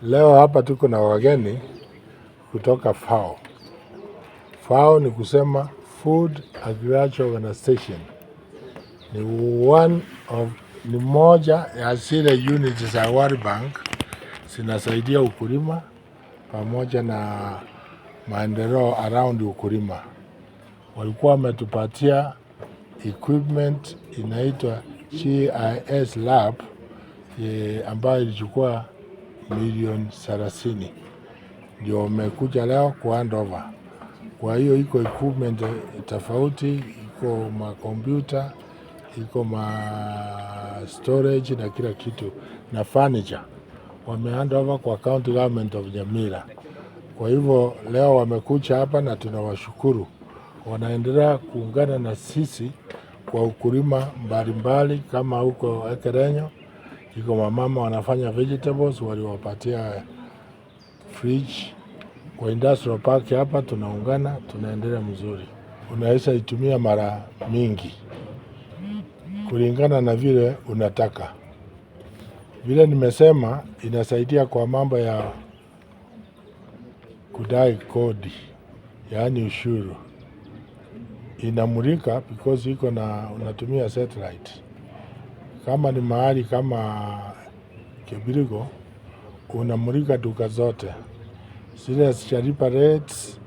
Leo hapa tuko na wageni kutoka FAO. FAO ni kusema Food Agriculture Organization. Ni moja ya zile units za World Bank zinasaidia ukulima pamoja na maendeleo around ukulima. Walikuwa wametupatia equipment inaitwa GIS lab ambayo ilichukua milioni 30. Ndio wamekuja leo ku hand over. Kwa hiyo iko equipment tofauti, iko makompyuta, iko storage na kila kitu na furniture. Wame hand over kwa county government of Nyamira. Kwa hivyo leo wamekuja hapa na tunawashukuru. Wanaendelea kuungana na sisi kwa ukulima mbalimbali kama huko Ekerenyo. Iko mamama wanafanya vegetables, waliwapatia fridge. Kwa industrial park hapa tunaungana, tunaendelea mzuri. Unaweza itumia mara mingi kulingana na vile unataka. Vile nimesema inasaidia kwa mambo ya kudai kodi, yaani ushuru. Inamulika because iko na unatumia satellite. Kama ni mahali kama Kibirigo, unamulika duka zote. Zile asijalipa rates,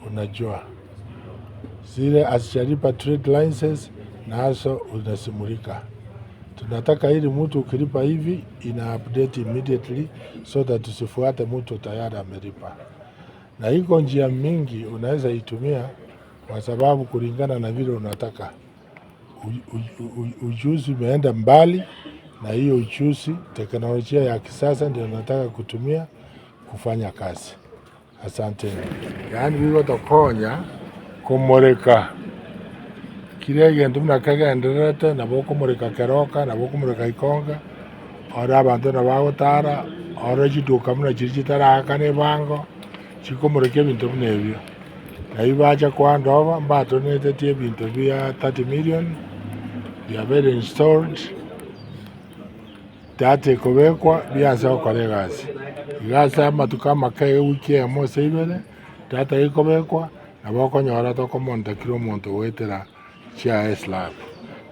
unajua. Zile asijalipa trade licenses, nazo unasimulika. Tunataka ili mtu ukilipa hivi, ina update immediately so that tusifuate mtu tayari amelipa. Na iko njia mingi unaweza itumia kwa sababu kulingana na vile unataka. Ujuzi umeenda mbali na hiyo ujuzi, teknolojia ya kisasa ndio nataka kutumia kufanya kazi. Asante. Yaani wiko tokonya kumurika kile kintu mnakagenderete nabo kumurika keroka nabo kumurika ikonga ora abantu nabagutara ora chiduka muna chirichitaraka ne bango chikumurika ebintu binebyo na ibacha kwa ndova mbato netetie ebintu bya 30 million bya very installed data ikobekwa byanza gukora egasi igasi amatuka amakae wiki emo seibere data ikobekwa nabo konyora tokomonta kiro omonto wetera GIS lab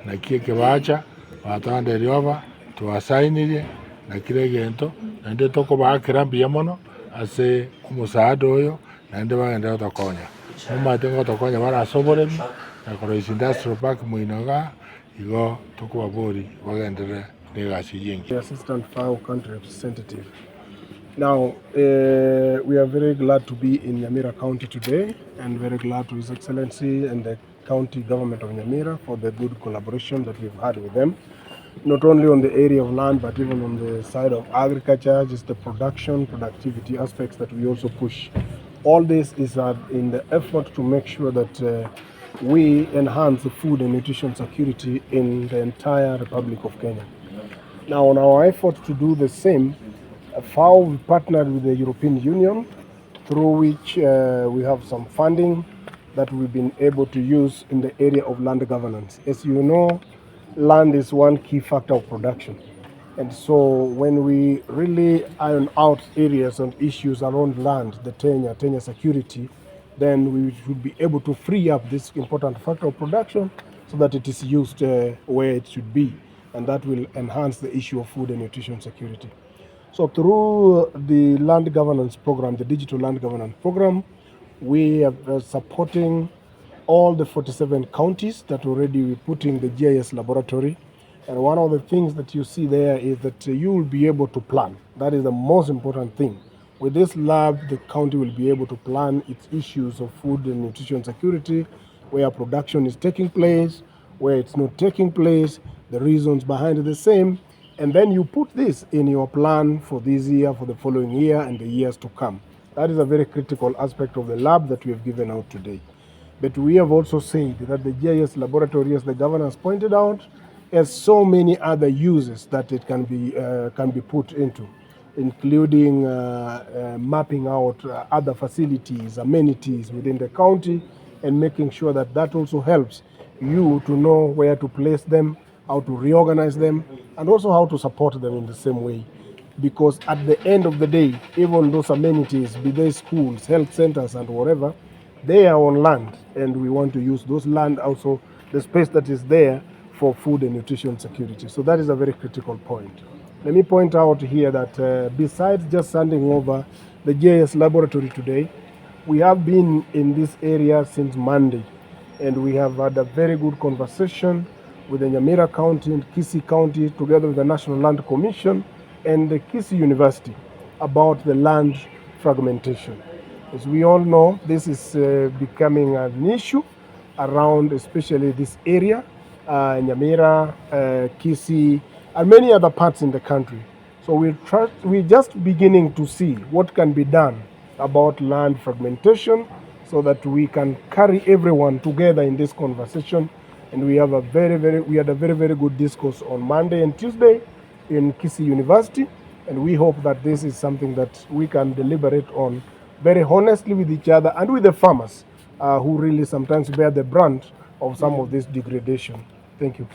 na kie kebacha batande rioba tuasainirie na kire gento na nde tokobakira mbia mono ase omusaada oyo na nde bagenda tokonya mumatengo tokonya barasoboremi na koroisi industrial park muinoga igo tokobabori bagendere negasi yengi. The Assistant FAO Country Representative. Now, we are very glad to be in Nyamira County today and very glad to His Excellency and the County Government of Nyamira for the good collaboration that we've had with them. Not only on the area of land, but even on the side of agriculture, just the productivity aspects that we also push. All this is in the effort to make sure that we enhance the food and nutrition security in the entire Republic of Kenya. Now, on our effort to do the same, FAO partnered with the European Union, through which we have some funding that we've been able to use in the area of land governance. As you know, land is one key factor of production. And so when we really iron out areas and issues around land, the tenure security, then we should be able to free up this important factor of production so that it is used where it should be. And that will enhance the issue of food and nutrition security. So through the land governance program, the digital land governance program, we are supporting all the 47 counties that already putting the GIS laboratory. And one of the things that you see there is that you will be able to plan. That is the most important thing. With this lab, the county will be able to plan its issues of food and nutrition security, where production is taking place, where it's not taking place, the reasons behind the same, and then you put this in your plan for this year, for the following year, and the years to come. That is a very critical aspect of the lab that we have given out today. But we have also said that the GIS laboratory, as the governor has pointed out, has so many other uses that it can be put into, including mapping out other facilities, amenities within the county, and making sure that that also helps you to know where to place them, how to reorganize them, and also how to support them in the same way. because at the end of the day, even those amenities, be they schools, health centers, and whatever, they are on land, and we want to use those land also, the space that is there, for food and nutrition security. So that is a very critical point. Let me point out here that besides just handing over the GIS laboratory today, we have been in this area since Monday, and we have had a very good conversation with the Nyamira County and Kisi County, together with the National Land Commission and the Kisi University, about the land fragmentation. As we all know, this is becoming an issue around especially this area, Nyamira, Kisi, and many other parts in the country. So we're just beginning to see what can be done about land fragmentation so that we can carry everyone together in this conversation. And we had a very good discourse on Monday and Tuesday in Kisi University. And we hope that this is something that we can deliberate on very honestly with each other and with the farmers who really sometimes bear the brunt of some of this degradation. Thank you.